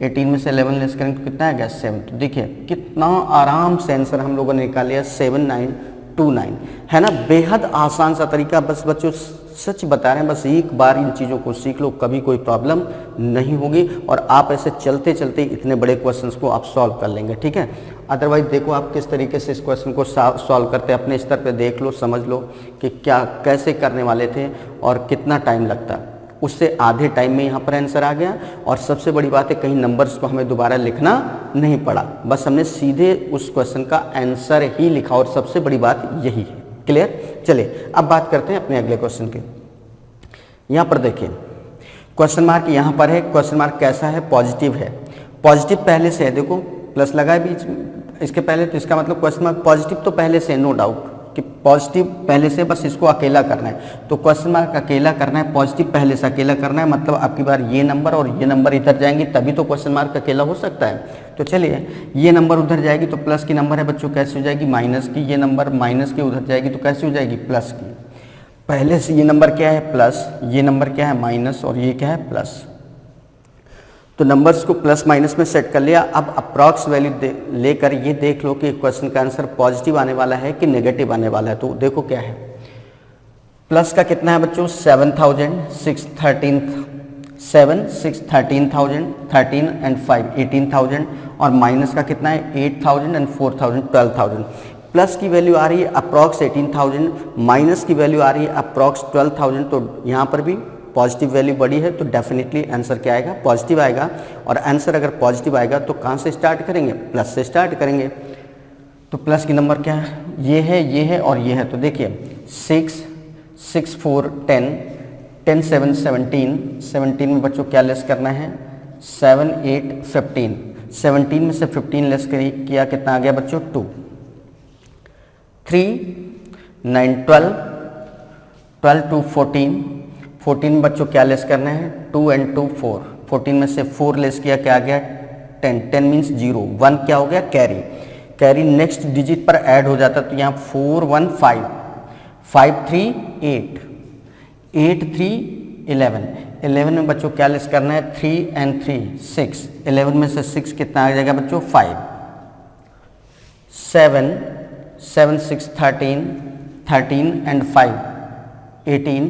18 में से 11 लेस करेंगे तो कितना आ गया, 7। तो देखिए कितना आराम से आंसर हम लोगों ने निकाल लिया, 7929 है ना। बेहद आसान सा तरीका, बस बच्चों सच बता रहे हैं, बस एक बार इन चीज़ों को सीख लो, कभी कोई प्रॉब्लम नहीं होगी, और आप ऐसे चलते चलते इतने बड़े क्वेश्चंस को आप सॉल्व कर लेंगे। ठीक है, अदरवाइज देखो आप किस तरीके से इस क्वेश्चन को सॉल्व करते हैं, अपने स्तर पे देख लो, समझ लो कि क्या कैसे करने वाले थे और कितना टाइम लगता, उससे आधे टाइम में यहाँ पर आंसर आ गया। और सबसे बड़ी बात है, कहीं नंबर्स को हमें दोबारा लिखना नहीं पड़ा, बस हमने सीधे उस क्वेश्चन का आंसर ही लिखा, और सबसे बड़ी बात यही है। क्लियर। चलिए अब बात करते हैं अपने अगले क्वेश्चन की। यहाँ पर देखिए क्वेश्चन मार्क यहाँ पर है, क्वेश्चन मार्क कैसा है, पॉजिटिव है, पॉजिटिव पहले से है, देखो प्लस लगा है बीच इसके पहले, तो इसका मतलब क्वेश्चन मार्क पॉजिटिव तो पहले से, नो डाउट कि पॉजिटिव पहले से, बस इसको अकेला करना है। तो क्वेश्चन मार्क अकेला करना है, पॉजिटिव पहले से अकेला करना है, मतलब आपकी बार ये नंबर और ये नंबर इधर जाएंगे तभी तो क्वेश्चन मार्क अकेला हो सकता है। तो चलिए ये नंबर उधर जाएगी तो प्लस की नंबर है बच्चों, कैसी हो जाएगी, माइनस की, ये नंबर माइनस की उधर जाएगी तो कैसी हो जाएगी, प्लस की। पहले से ये नंबर क्या है, प्लस, ये नंबर क्या है, माइनस, और ये क्या है, प्लस। तो नंबर्स को प्लस माइनस में सेट कर लिया। अब अप्रॉक्स वैल्यू लेकर ये देख लो कि क्वेश्चन का आंसर पॉजिटिव आने वाला है कि नेगेटिव आने वाला है। तो देखो क्या है, प्लस का कितना है बच्चों, 7,000 6 13 7 6 13,000 13 एंड 5 18,000, और माइनस का कितना है 8,000 एंड 4,000 12,000। प्लस की वैल्यू आ रही है अप्रॉक्स 18,000, माइनस की वैल्यू आ रही है अप्रॉक्स 12,000। तो यहाँ पर भी पॉजिटिव वैल्यू बड़ी है तो डेफिनेटली आंसर क्या आएगा, पॉजिटिव आएगा। और आंसर अगर पॉजिटिव आएगा तो कहाँ से स्टार्ट करेंगे, प्लस से स्टार्ट करेंगे। तो प्लस की नंबर क्या है, ये है और ये है। तो देखिए 6 6 4 10 10 7 17 17 में बच्चों क्या लेस करना है, 7 8 15 17 में से 15 लेस किया कितना आ गया बच्चों, 2 3 9 12 12 2 14 14 में बच्चों क्या लेस करना है, 2 एंड 2 4 14 में से 4 लेस किया क्या आ गया, 10 10 मीन्स 0 1 क्या हो गया, कैरी कैरी नेक्स्ट डिजिट पर ऐड हो जाता। तो यहाँ 4 1 5 5 3 8 8 3 11 11 में बच्चों क्या लेस करना है, 3 एंड 3 6 11 में से 6 कितना आ जाएगा बच्चों, 5 7 7 6 13 13 एंड 5 18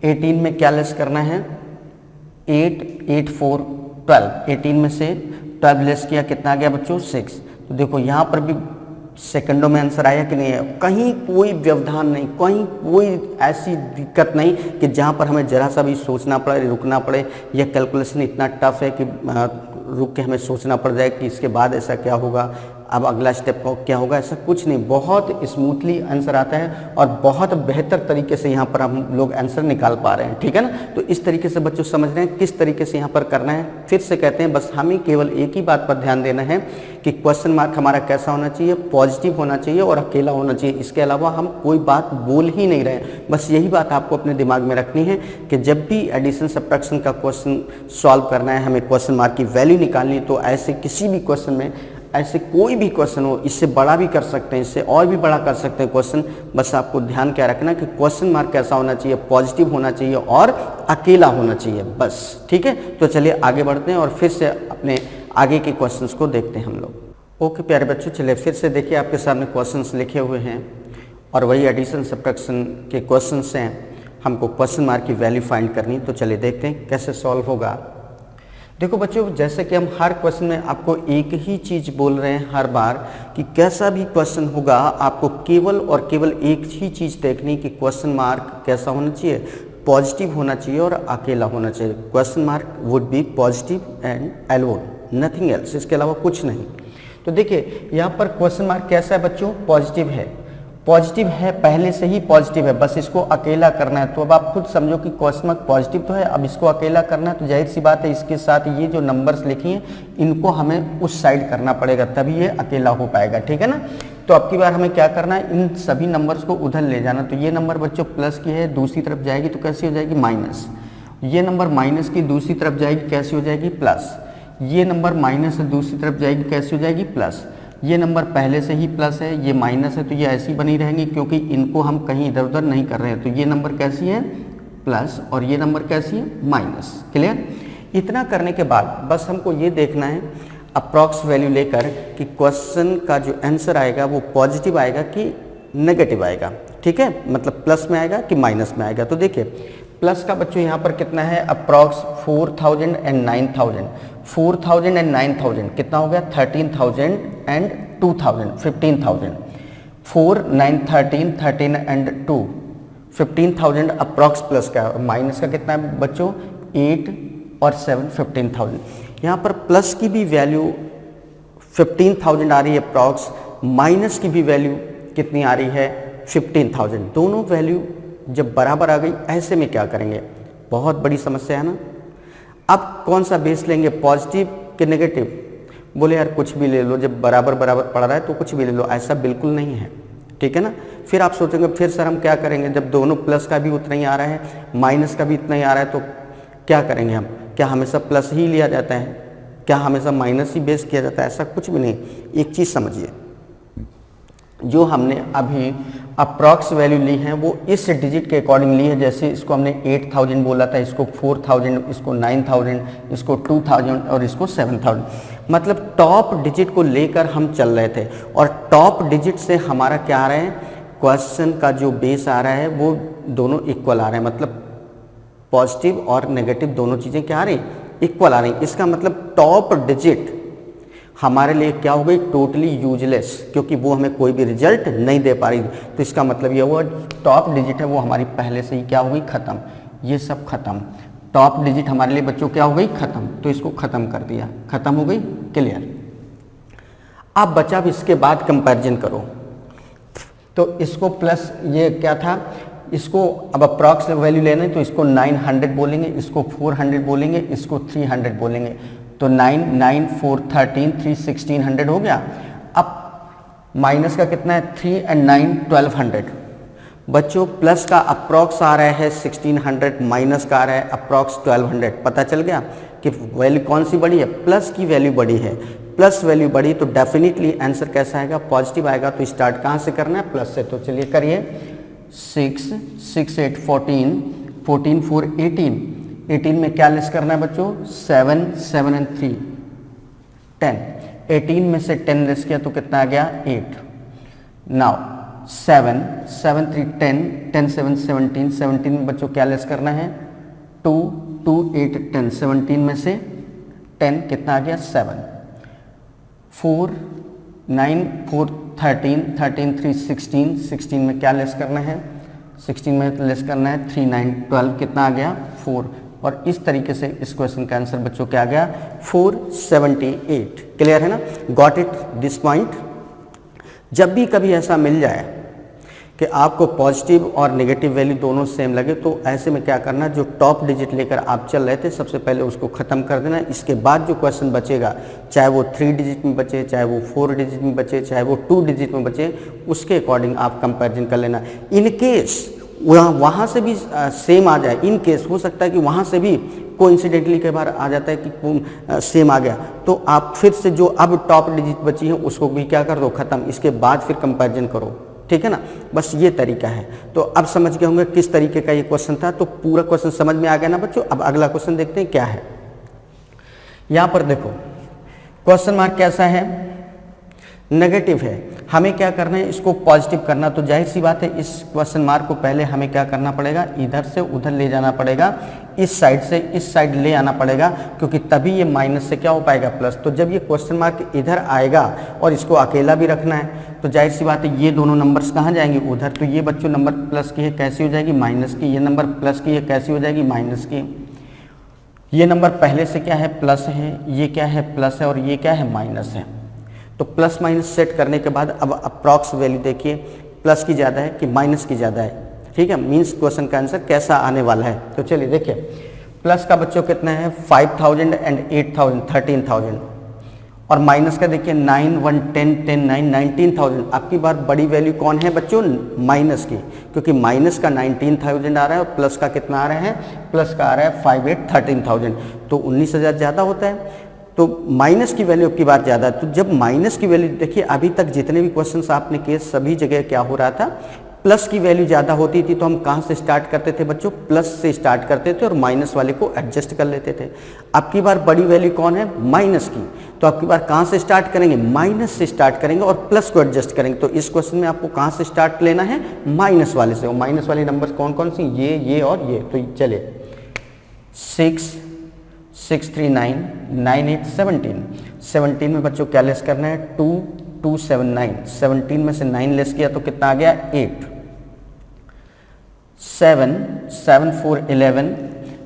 18 में क्या लेस करना है, 8 8 4 12 18 में से 12 लेस किया कितना आ गया बच्चों, 6। तो देखो यहाँ पर भी सेकंडों में आंसर आया कि नहीं है, कहीं कोई व्यवधान नहीं, कहीं कोई ऐसी दिक्कत नहीं कि जहाँ पर हमें जरा सा भी सोचना पड़े, रुकना पड़े, या कैलकुलेशन इतना टफ है कि रुक के हमें सोचना पड़ जाए कि इसके बाद ऐसा क्या होगा, अब अगला स्टेप क्या होगा, ऐसा कुछ नहीं। बहुत स्मूथली आंसर आता है और बहुत बेहतर तरीके से यहाँ पर हम लोग आंसर निकाल पा रहे हैं, ठीक है ना। तो इस तरीके से बच्चों समझ रहे हैं किस तरीके से यहाँ पर करना है। फिर से कहते हैं बस हमें केवल एक ही बात पर ध्यान देना है कि क्वेश्चन मार्क हमारा कैसा होना चाहिए, पॉजिटिव होना चाहिए और अकेला होना चाहिए। इसके अलावा हम कोई बात बोल ही नहीं रहे, बस यही बात आपको अपने दिमाग में रखनी है कि जब भी एडिशन सब्ट्रैक्शन का क्वेश्चन सॉल्व करना है, हमें क्वेश्चन मार्क की वैल्यू निकालनी, तो ऐसे किसी भी क्वेश्चन में, ऐसे कोई भी क्वेश्चन हो, इससे बड़ा भी कर सकते हैं, इससे और भी बड़ा कर सकते हैं क्वेश्चन, बस आपको ध्यान क्या रखना कि क्वेश्चन मार्क कैसा होना चाहिए, पॉजिटिव होना चाहिए और अकेला होना चाहिए, बस, ठीक है। तो चलिए आगे बढ़ते हैं और फिर से अपने आगे के क्वेश्चंस को देखते हैं हम लोग। ओके प्यारे बच्चों, चलिए फिर से देखिए आपके सामने क्वेश्चंस लिखे हुए हैं और वही एडिशन सब्ट्रैक्शन के क्वेश्चंस हैं। हमको क्वेश्चन मार्क की वैल्यू फाइंड करनी, तो चलिए देखते हैं कैसे सॉल्व होगा। देखो बच्चों, जैसे कि हम हर क्वेश्चन में आपको एक ही चीज़ बोल रहे हैं हर बार कि कैसा भी क्वेश्चन होगा आपको केवल और केवल एक ही चीज़ देखनी कि क्वेश्चन मार्क कैसा होना चाहिए, पॉजिटिव होना चाहिए और अकेला होना चाहिए। Question Mark would be positive and alone, nothing else, इसके अलावा कुछ नहीं। तो देखिए यहाँ पर क्वेश्चन मार्क कैसा है बच्चों, पॉजिटिव है, पॉजिटिव है, पहले से ही पॉजिटिव है, बस इसको अकेला करना है। तो अब आप खुद समझो कि क्वेश्चन मार्क पॉजिटिव तो है, अब इसको अकेला करना है, तो जाहिर सी बात है इसके साथ ये जो नंबर्स लिखी हैं इनको हमें उस साइड करना पड़ेगा, तभी ये अकेला हो पाएगा, ठीक है ना। तो अब की बार हमें क्या करना है, इन सभी नंबर्स को उधर ले जाना। तो ये नंबर बच्चों प्लस की है, दूसरी तरफ जाएगी तो कैसी हो जाएगी, माइनस। ये नंबर माइनस की दूसरी तरफ जाएगी, कैसी हो जाएगी, प्लस। ये नंबर माइनस से दूसरी तरफ जाएगी, कैसी हो जाएगी, प्लस। ये नंबर पहले से ही प्लस है, ये माइनस है, तो ये ऐसी बनी रहेंगी क्योंकि इनको हम कहीं इधर उधर नहीं कर रहे हैं। तो ये नंबर कैसी है, प्लस, और ये नंबर कैसी है, माइनस। क्लियर। इतना करने के बाद बस हमको ये देखना है अप्रॉक्स वैल्यू लेकर कि क्वेश्चन का जो आंसर आएगा वो पॉजिटिव आएगा कि नेगेटिव आएगा, ठीक है, मतलब प्लस में आएगा कि माइनस में आएगा। तो देखिए प्लस का बच्चों यहाँ पर कितना है, अप्रॉक्स 4000 एंड 9000। 4000 एंड 9000 कितना हो गया, 13000 एंड 2000, 15000। 4 9 13 13 एंड 2 15000 अप्रॉक्स प्लस का। माइनस का कितना है बच्चों, 8 और 7 15000। यहाँ पर प्लस की भी वैल्यू 15000 आ रही है अप्रॉक्स, माइनस की भी वैल्यू कितनी आ रही है, 15000। दोनों वैल्यू जब बराबर आ गई, ऐसे में क्या करेंगे, बहुत बड़ी समस्या है ना। अब कौन सा बेस लेंगे, पॉजिटिव कि नेगेटिव। बोले यार कुछ भी ले लो, जब बराबर बराबर पड़ रहा है तो कुछ भी ले लो, ऐसा बिल्कुल नहीं है, ठीक है ना। फिर आप सोचेंगे फिर सर हम क्या करेंगे, जब दोनों प्लस का भी उतना ही आ रहा है, माइनस का भी इतना ही आ रहा है, तो क्या करेंगे हम, क्या हमेशा प्लस ही लिया जाता है, क्या हमेशा माइनस ही बेस किया जाता है, ऐसा कुछ भी नहीं। एक चीज़ समझिए, जो हमने अभी अप्रॉक्स वैल्यू ली है वो इस डिजिट के अकॉर्डिंग ली है। जैसे इसको हमने 8000 बोला था, इसको 4000, इसको 9000, इसको 2000 और इसको 7000, मतलब टॉप डिजिट को लेकर हम चल रहे थे। और टॉप डिजिट से हमारा क्या आ रहा है, क्वेश्चन का जो बेस आ रहा है वो दोनों इक्वल आ रहे हैं, मतलब पॉजिटिव और नेगेटिव दोनों चीज़ें क्या आ रही, इक्वल आ रही। इसका मतलब टॉप डिजिट हमारे लिए क्या हो गई, टोटली यूजलेस, क्योंकि वो हमें कोई भी रिजल्ट नहीं दे पा रही। तो इसका मतलब ये हुआ टॉप डिजिट है वो हमारी पहले से ही क्या हो गई, खत्म। ये सब खत्म, टॉप डिजिट हमारे लिए बच्चों क्या हो गई, खत्म। तो इसको खत्म कर दिया, खत्म हो गई, क्लियर। अब बचा अब इसके बाद कंपैरिजन करो, तो इसको प्लस ये क्या था, इसको अब अप्रॉक्स वैल्यू लेना है तो इसको 900 बोलेंगे, इसको 400 बोलेंगे, इसको 300 बोलेंगे। तो 9 9 4 13 3 1600 हो गया। अब माइनस का कितना है, 3 एंड 9 1200। बच्चों प्लस का अप्रॉक्स आ रहा है 1600, माइनस का आ रहा है अप्रॉक्स 1200। पता चल गया कि वैल्यू कौन सी बड़ी है, प्लस की वैल्यू बड़ी है। प्लस वैल्यू बड़ी तो डेफिनेटली आंसर कैसा आएगा, पॉजिटिव आएगा। तो स्टार्ट कहाँ से करना है, प्लस से। तो चलिए करिए, 6 6 8 14 14 4 18। 18 में क्या लेस करना है बच्चों, 7 7 एंड 3 10। 18 में से 10 लेस किया तो कितना आ गया, 8। नाउ 7 7 3 10 10 7 17। 17 में बच्चों क्या लेस करना है, 2 2 8 10। 17 में से 10 कितना आ गया, 7। 4 9 4 13, 13 3 16, 16 में क्या लेस करना है, 16 में लेस करना है 3 9 12, कितना आ गया 4। और इस तरीके से इस क्वेश्चन का आंसर बच्चों क्या आ गया 478। क्लियर है ना, गॉट इट दिस पॉइंट। जब भी कभी ऐसा मिल जाए कि आपको पॉजिटिव और नेगेटिव वैल्यू दोनों सेम लगे, तो ऐसे में क्या करना, जो टॉप डिजिट लेकर आप चल रहे थे सबसे पहले उसको ख़त्म कर देना। इसके बाद जो क्वेश्चन बचेगा, चाहे वो 3 डिजिट में बचे, चाहे वो 4 डिजिट में बचे, चाहे वो 2 डिजिट में बचे, उसके अकॉर्डिंग आप कंपैरिजन कर लेना। इन केस वहाँ से भी सेम आ जाए, इन केस हो सकता है कि वहाँ से भी कोइंसिडेंटली कई बार आ जाता है कि सेम आ गया, तो आप फिर से जो अब टॉप डिजिट बची है उसको भी क्या कर दो, ख़त्म। इसके बाद फिर कंपैरिजन करो, ठीक है ना। बस ये तरीका है। तो अब समझ गए होंगे किस तरीके का ये क्वेश्चन था। तो पूरा क्वेश्चन समझ में आ गया ना बच्चों। अब अगला क्वेश्चन देखते हैं क्या है। यहाँ पर देखो क्वेश्चन मार्क कैसा है, नेगेटिव है। हमें क्या करना है, इसको पॉजिटिव करना। तो जाहिर सी बात है इस क्वेश्चन मार्क को पहले हमें क्या करना पड़ेगा, इधर से उधर ले जाना पड़ेगा, इस साइड से इस साइड ले आना पड़ेगा, क्योंकि तभी ये माइनस से क्या हो पाएगा प्लस। तो जब ये क्वेश्चन मार्क इधर आएगा और इसको अकेला भी रखना है, तो जाहिर सी बात है ये दोनों नंबर्स कहाँ जाएंगे, उधर। तो ये बच्चों नंबर प्लस की है, कैसी हो जाएगी, माइनस की। ये नंबर प्लस की है, कैसी हो जाएगी, माइनस की। ये नंबर पहले से क्या है, प्लस है, ये क्या है, प्लस है, और ये क्या है, माइनस है। तो प्लस माइनस सेट करने के बाद अब अप्रॉक्स वैल्यू देखिए, प्लस की ज़्यादा है कि माइनस की ज़्यादा है, ठीक है। मीन्स क्वेश्चन का आंसर कैसा आने वाला है। तो चलिए देखिए, प्लस का बच्चों कितना है 5000 एंड 8000 13000, और माइनस का देखिए 9 1 10 10 9 19000। आपकी बार बड़ी वैल्यू कौन है बच्चों, माइनस की, क्योंकि माइनस का 19000 आ रहा है और प्लस का कितना आ रहा है, प्लस का आ रहा है 58 13000। तो 19000 ज़्यादा होता है, तो माइनस की वैल्यू की बार ज़्यादा है। तो जब माइनस की वैल्यू देखिए, अभी तक जितने भी क्वेश्चंस आपने किए सभी जगह क्या हो रहा था, प्लस की वैल्यू ज़्यादा होती थी। तो हम कहाँ से स्टार्ट करते थे बच्चों, प्लस से स्टार्ट करते थे और माइनस वाले को एडजस्ट कर लेते थे। अब की बार बड़ी वैल्यू कौन है, माइनस की। तो अब की बार कहाँ से स्टार्ट करेंगे, माइनस से स्टार्ट करेंगे और प्लस को एडजस्ट करेंगे। तो इस क्वेश्चन में आपको कहाँ से स्टार्ट लेना है, माइनस वाले से। और माइनस वाले नंबर कौन कौन सी, ये और ये। तो चले 6 6 3 9 9 8 17। 17 में बच्चों क्या लेस करना है, 2 2 7 9। 17 में से 9 लेस किया तो कितना आ गया 8। 7 7 4 11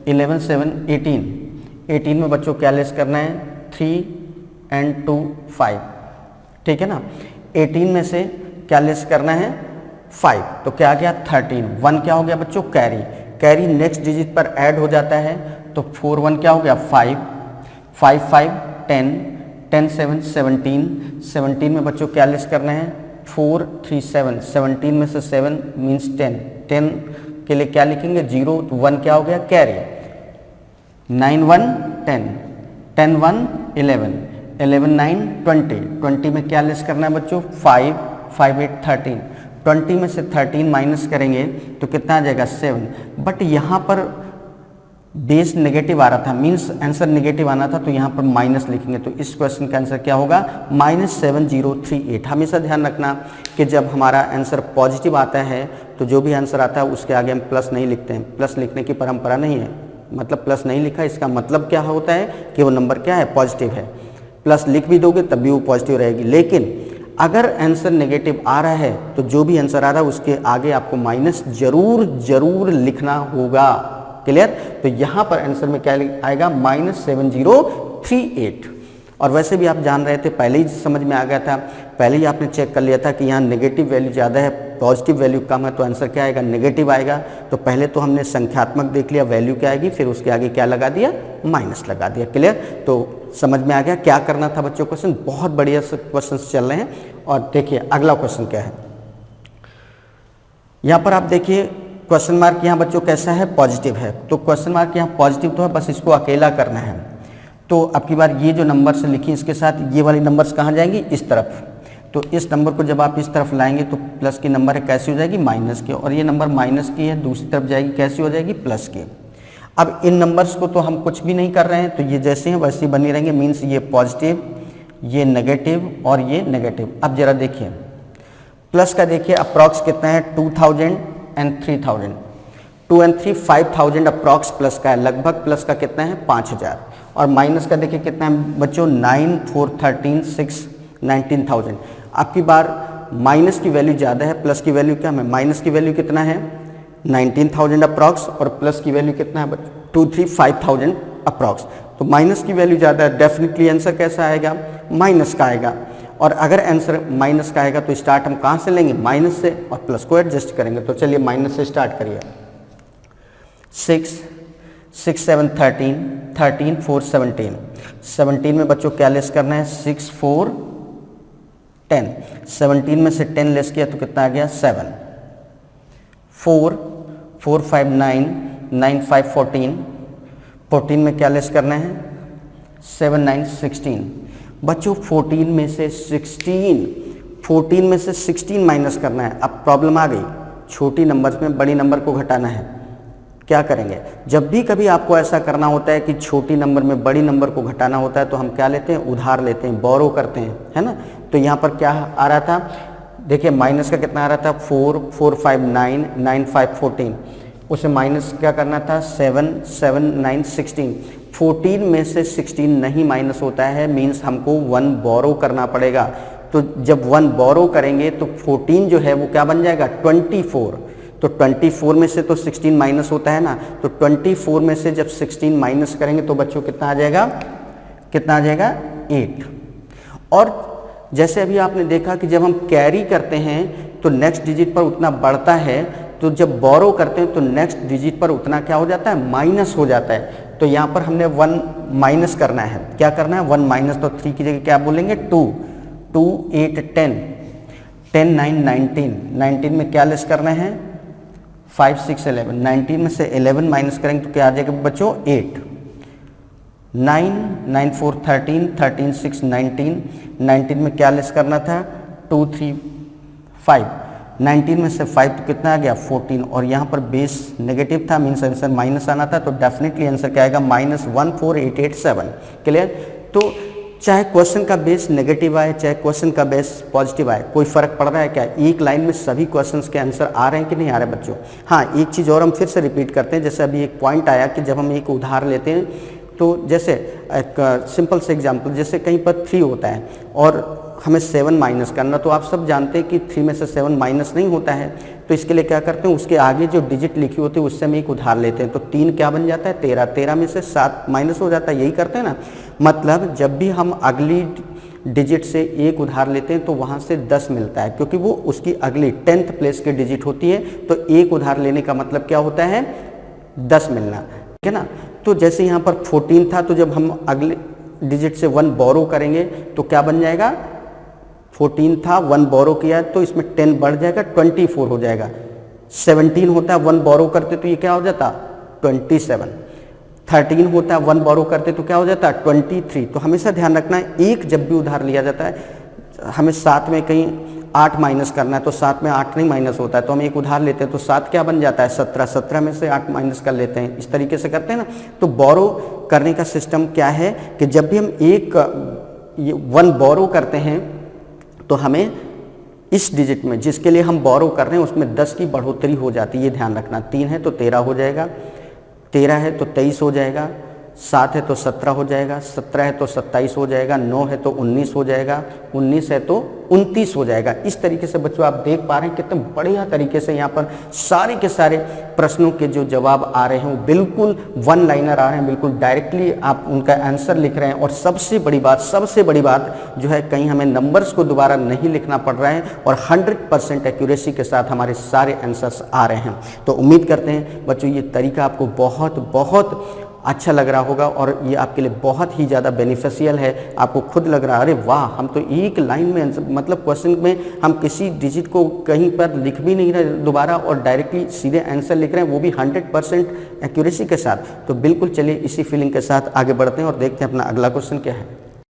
11 7 18। 18 में बच्चों क्या लेस करना है, 3 एंड 2 5, ठीक है ना। 18 में से क्या लेस करना है 5, तो क्या आ गया 13। 1 क्या हो गया बच्चों, कैरी। कैरी नेक्स्ट डिजिट पर ऐड हो जाता है, तो 4 1 क्या हो गया 5 5 5 10 10 7 17। 17 में बच्चों क्या लेस करना है, 4 3 7। 17 में से 7 मीन्स 10। 10 के लिए क्या लिखेंगे 0, तो 1 क्या हो गया कैरी। 9 1 10 10 1 11 11 9 20। 20 में क्या लेस करना है बच्चों 5 5 8 13। 20 में से 13 माइनस करेंगे तो कितना आ जाएगा 7। बट यहाँ पर बेस नेगेटिव आ रहा था, मीन्स आंसर नेगेटिव आना था, तो यहाँ पर माइनस लिखेंगे। तो इस क्वेश्चन का आंसर क्या होगा, -7038। हमेशा ध्यान रखना कि जब हमारा आंसर पॉजिटिव आता है तो जो भी आंसर आता है उसके आगे हम प्लस नहीं लिखते हैं। प्लस लिखने की परंपरा नहीं है, मतलब प्लस नहीं लिखा इसका मतलब क्या होता है कि वो नंबर क्या है, पॉजिटिव है। प्लस लिख भी दोगे तब भी वो पॉजिटिव रहेगी। लेकिन अगर आंसर नेगेटिव आ रहा है तो जो भी आंसर आ रहा है उसके आगे आपको माइनस जरूर लिखना होगा। क्लियर। तो यहाँ पर आंसर में क्या आएगा, -7038। और वैसे भी आप जान रहे थे, पहले ही समझ में आ गया था, पहले ही आपने चेक कर लिया था कि यहाँ नेगेटिव वैल्यू ज़्यादा है, पॉजिटिव वैल्यू कम है, तो आंसर क्या आएगा, नेगेटिव आएगा। तो पहले तो हमने संख्यात्मक देख लिया वैल्यू क्या आएगी, फिर उसके आगे क्या लगा दिया, माइनस लगा दिया। क्लियर। तो समझ में आ गया क्या करना था बच्चों। क्वेश्चन बहुत बढ़िया से क्वेश्चन चल रहे हैं। और देखिए अगला क्वेश्चन क्या है, यहाँ पर आप देखिए क्वेश्चन मार्क यहाँ बच्चों कैसा है, पॉजिटिव है। तो क्वेश्चन मार्क यहाँ पॉजिटिव तो है, बस इसको अकेला करना है। तो अब की बार ये जो नंबर्स लिखी इसके साथ ये वाली नंबर्स कहाँ जाएंगी, इस तरफ। तो इस नंबर को जब आप इस तरफ लाएंगे तो प्लस की नंबर है कैसी हो जाएगी, माइनस की। और ये नंबर माइनस की है, दूसरी तरफ जाएगी कैसी हो जाएगी, प्लस की। अब इन नंबर्स को तो हम कुछ भी नहीं कर रहे हैं, तो ये जैसे हैं वैसे ही बनी रहेंगे। मीन्स ये पॉजिटिव, ये नेगेटिव और ये नेगेटिव। अब जरा देखिए प्लस का, देखिए अप्रॉक्स कितना है, 2000 एंड 3000। 2 and 3 5000 अप्रॉक्स प्लस का है, लगभग प्लस का कितना है 5000। और माइनस का देखिए कितना है बच्चों, 9 4 13 6 19000। आपकी बार माइनस की वैल्यू ज़्यादा है, प्लस की वैल्यू क्या है, माइनस की वैल्यू कितना है 19,000 अप्रॉक्स और प्लस की वैल्यू कितना है 235,000 अप्रॉक्स। तो माइनस की वैल्यू ज़्यादा है, डेफिनेटली आंसर कैसा आएगा, माइनस का आएगा। और अगर आंसर माइनस का आएगा तो स्टार्ट हम कहाँ से लेंगे, माइनस से, और प्लस को एडजस्ट करेंगे। तो चलिए माइनस से स्टार्ट करिए। 6 6 7 13 13 4 17 17 में बच्चों क्या लेस करना है, 6 4 10 17 में से 10 लेस किया तो कितना आ गया 7 4 4 5 9 9 5 14 14 में क्या लेस करना है 7 9 16 बच्चों 14 में से 16 माइनस करना है। अब प्रॉब्लम आ गई, छोटी नंबर्स में बड़ी नंबर को घटाना है। क्या करेंगे, जब भी कभी आपको ऐसा करना होता है कि छोटी नंबर में बड़ी नंबर को घटाना होता है तो हम क्या लेते हैं, उधार लेते हैं, बोरो करते हैं, है ना। तो यहाँ पर क्या आ रहा था, देखिए माइनस का कितना आ रहा था 4 4 5 9 9 5 14, उसे माइनस क्या करना था 7 7 9 16। 14 में से 16 नहीं माइनस होता है, मीन्स हमको 1 बोरो करना पड़ेगा। तो जब 1 बोरो करेंगे तो 14 जो है वो क्या बन जाएगा 24। तो 24 में से तो 16 माइनस होता है ना, तो 24 में से जब 16 माइनस करेंगे तो बच्चों कितना आ जाएगा, 8। और जैसे अभी आपने देखा कि जब हम कैरी करते हैं तो नेक्स्ट डिजिट पर उतना बढ़ता है, तो जब बोरो करते हैं तो नेक्स्ट डिजिट पर उतना क्या हो जाता है, माइनस हो जाता है। तो यहाँ पर हमने 1 माइनस करना है, क्या करना है 1 माइनस, तो 3 की जगह क्या बोलेंगे 2 2 8 10 10 9 19 19 में क्या लेस करना है 5 6 11 19 में से 11 माइनस करेंगे तो क्या आ जाएगा बच्चों 8 9 9 4 13 13 6 19 19 में क्या लेस करना था 2 3 5 19 में से 5 तो कितना आ गया 14, और यहाँ पर बेस नेगेटिव था, मीन्स आंसर माइनस आना था, तो डेफिनेटली आंसर क्या आएगा -14887। क्लियर। तो चाहे क्वेश्चन का बेस नेगेटिव आए चाहे क्वेश्चन का बेस पॉजिटिव आए, कोई फर्क पड़ रहा है क्या, एक लाइन में सभी क्वेश्चंस के आंसर आ रहे हैं कि नहीं आ रहे बच्चों। हाँ, एक चीज़ और हम फिर से रिपीट करते हैं, जैसे अभी एक पॉइंट आया कि जब हम एक उधार लेते हैं तो जैसे एक सिंपल से एग्जांपल, जैसे कहीं पर 3 होता है और हमें 7 माइनस करना, तो आप सब जानते हैं कि 3 में से 7 माइनस नहीं होता है। तो इसके लिए क्या करते हैं, उसके आगे जो डिजिट लिखी होती है उससे हम एक उधार लेते हैं, तो 3 क्या बन जाता है 13, 13 में से 7 माइनस हो जाता है, यही करते हैं ना। मतलब जब भी हम अगली डिजिट से एक उधार लेते हैं तो वहाँ से 10 मिलता है, क्योंकि वो उसकी अगली 10th प्लेस की डिजिट होती है। तो एक उधार लेने का मतलब क्या होता है 10 मिलना, ठीक है ना। तो जैसे यहाँ पर 14 था, तो जब हम अगले डिजिट से 1 बोरो करेंगे तो क्या बन जाएगा, 14 था 1 बोरो किया तो इसमें 10 बढ़ जाएगा 24 हो जाएगा। 17 होता है 1 बोरो करते तो ये क्या हो जाता 27। 13 होता है 1 बोरो करते तो क्या हो जाता 23। तो हमेशा ध्यान रखना है, एक जब भी उधार लिया जाता है हमें 7 में कहीं 8 माइनस करना है, तो 7 में 8 नहीं माइनस होता है, तो हम एक उधार लेते हैं तो 7 क्या बन जाता है 17, 17 में से 8 माइनस कर लेते हैं, इस तरीके से करते हैं ना। तो बोरो करने का सिस्टम क्या है कि जब भी हम 1 बोरो करते हैं तो हमें इस डिजिट में जिसके लिए हम बोरो कर रहे हैं उसमें 10 की बढ़ोतरी हो जाती है, ये ध्यान रखना। 3 है तो 13 हो जाएगा, 13 है तो 23 हो जाएगा, 7 है तो 17 हो जाएगा, 17 है तो 27 हो जाएगा, 9 है तो 19 हो जाएगा, 19 है तो 29 हो जाएगा। इस तरीके से बच्चों आप देख पा रहे हैं कितने बढ़िया तरीके से यहाँ पर सारे के सारे प्रश्नों के जो जवाब आ रहे हैं वो बिल्कुल 1 लाइनर आ रहे हैं, बिल्कुल डायरेक्टली आप उनका आंसर लिख रहे हैं। और सबसे बड़ी बात जो है, कहीं हमें नंबर्स को दोबारा नहीं लिखना पड़ रहा है और 100% एक्यूरेसी के साथ हमारे सारे आंसर्स आ रहे हैं। तो उम्मीद करते हैं बच्चों ये तरीका आपको बहुत अच्छा लग रहा होगा और ये आपके लिए बहुत ही ज़्यादा बेनिफिशियल है। आपको खुद लग रहा है अरे वाह, हम तो एक लाइन में मतलब क्वेश्चन में हम किसी डिजिट को कहीं पर लिख भी नहीं रहे दोबारा और डायरेक्टली सीधे आंसर लिख रहे हैं, वो भी 100% एक्यूरेसी के साथ। तो बिल्कुल चलिए इसी फीलिंग के साथ आगे बढ़ते हैं और देखते हैं अपना अगला क्वेश्चन क्या है।